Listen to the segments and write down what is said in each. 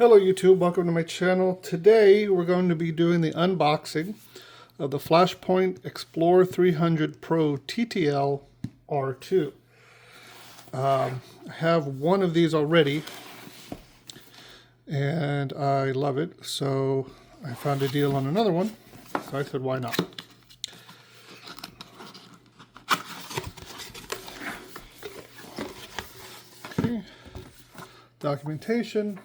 Hello YouTube, welcome to my channel. Today we're going to be doing the unboxing of the FlashPoint XPLOR300 Pro TTL R2. I have one of these already and I love it, so I found a deal on another one, so I said why not. Okay. Documentation.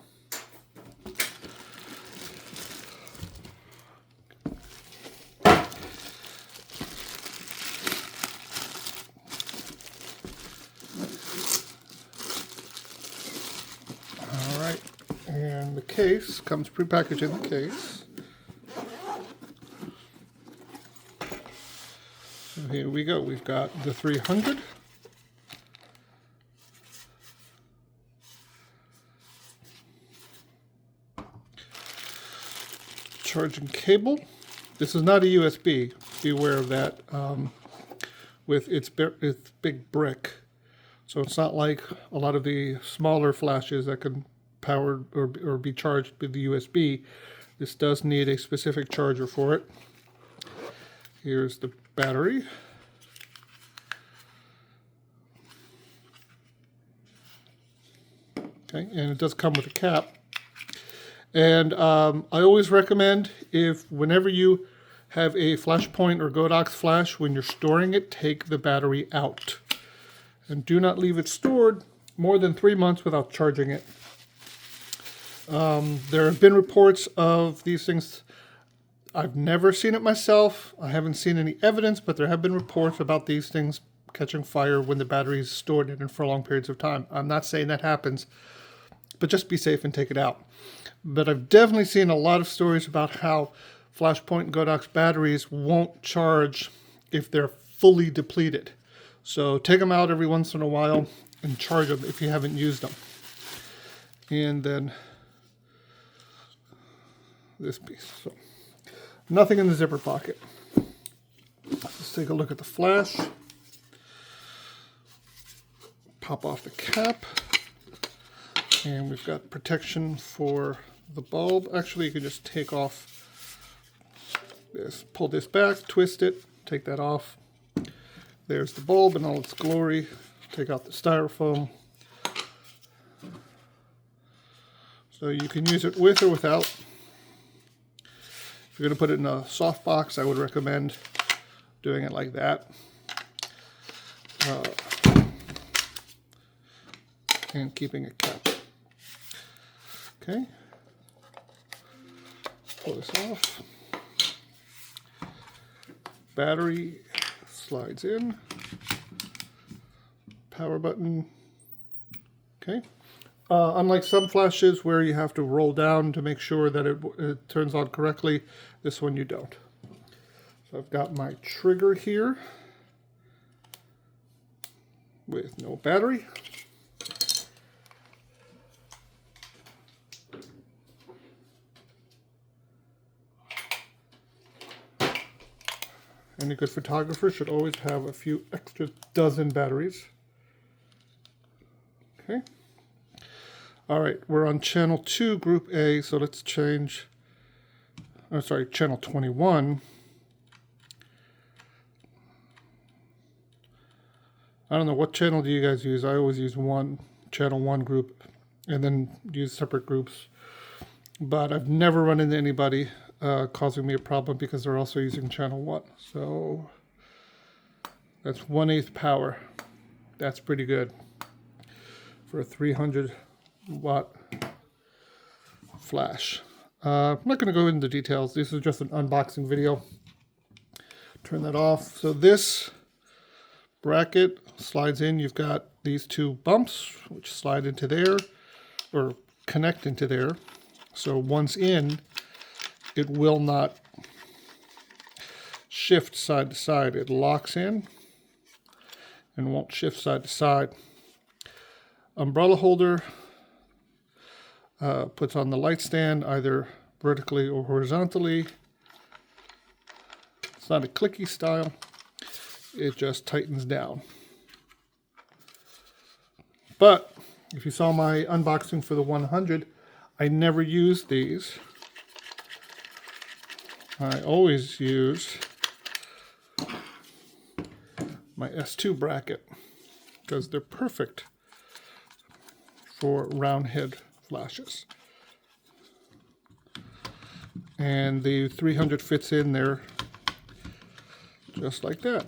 Alright, and the case comes prepackaged in the case. So here we go. We've got the 300. Charging cable. This is not a USB. Beware of that. With its big brick. So it's not like a lot of the smaller flashes that can power or be charged with the USB. This does need a specific charger for it. Here's the battery. Okay, and it does come with a cap. And I always recommend, whenever you have a FlashPoint or Godox flash, when you're storing it, take the battery out. And do not leave it stored more than 3 months without charging it. There have been reports of these things. I've never seen it myself. I haven't seen any evidence, but there have been reports about these things catching fire when the battery is stored in it for long periods of time. I'm not saying that happens, but just be safe and take it out. But I've definitely seen a lot of stories about how FlashPoint and Godox batteries won't charge if they're fully depleted. So take them out every once in a while and charge them if you haven't used them. And then this piece. So nothing in the zipper pocket. Let's take a look at the flash. Pop off the cap. And we've got protection for the bulb. Actually, you can just take off this, pull this back, twist it, take that off. There's the bulb in all its glory. Take out the styrofoam. So you can use it with or without. If you're going to put it in a soft box, I would recommend doing it like that. And keeping a cap. Okay. Pull this off. Battery slides in. Power button. Okay. Unlike some flashes where you have to roll down to make sure that it turns on correctly, this one you don't. So I've got my trigger here with no battery. Any good photographer should always have a few extra dozen batteries. Okay. All right, we're on channel 2, group A, so let's change, oh, sorry, channel 21. I don't know, what channel do you guys use? I always use channel 1 group, and then use separate groups. But I've never run into anybody causing me a problem because they're also using channel 1. So that's 1/8 power. That's pretty good for a 300 watt flash. I'm not going to go into details. This is just an unboxing video. Turn that off. So this bracket slides in. You've got these two bumps which slide into there or connect into there. So once in, it will not shift side to side. It locks in and won't shift side to side. Umbrella holder puts on the light stand either vertically or horizontally. It's not a clicky style. It just tightens down. But if you saw my unboxing for the 100, I never use these. I always use my S2 bracket because they're perfect for round head flashes. And the 300 fits in there just like that.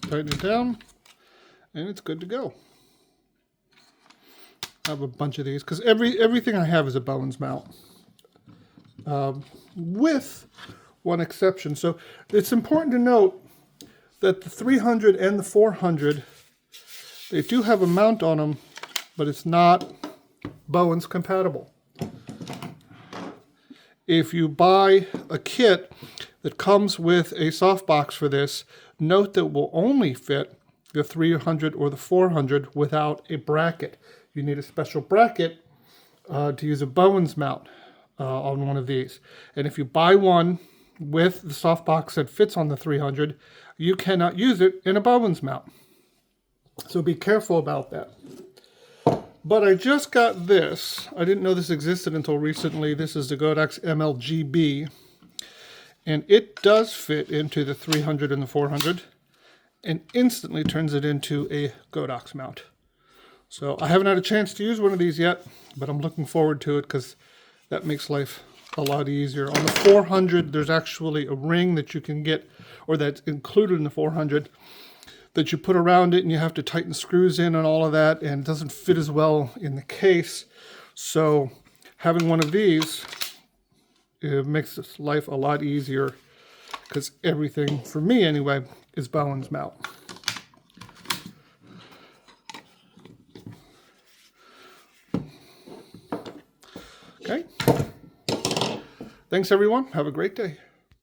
Tighten it down and it's good to go. I have a bunch of these because everything I have is a Bowens mount, with one exception. So it's important to note that the 300 and the 400, they do have a mount on them, but it's not Bowens compatible. If you buy a kit that comes with a softbox for this, note that it will only fit the 300 or the 400 without a bracket. You need a special bracket to use a Bowens mount on one of these. And if you buy one with the softbox that fits on the 300, you cannot use it in a Bowens mount. So be careful about that. But I just got this. I didn't know this existed until recently. This is the Godox MLGB. And it does fit into the 300 and the 400 and instantly turns it into a Godox mount. So I haven't had a chance to use one of these yet, but I'm looking forward to it because that makes life a lot easier. On the 400, there's actually a ring that you can get, or that's included in the 400, that you put around it and you have to tighten screws in and all of that, and it doesn't fit as well in the case. So having one of these, it makes this life a lot easier because everything, for me anyway, is Bowens mount. Okay. Thanks everyone. Have a great day.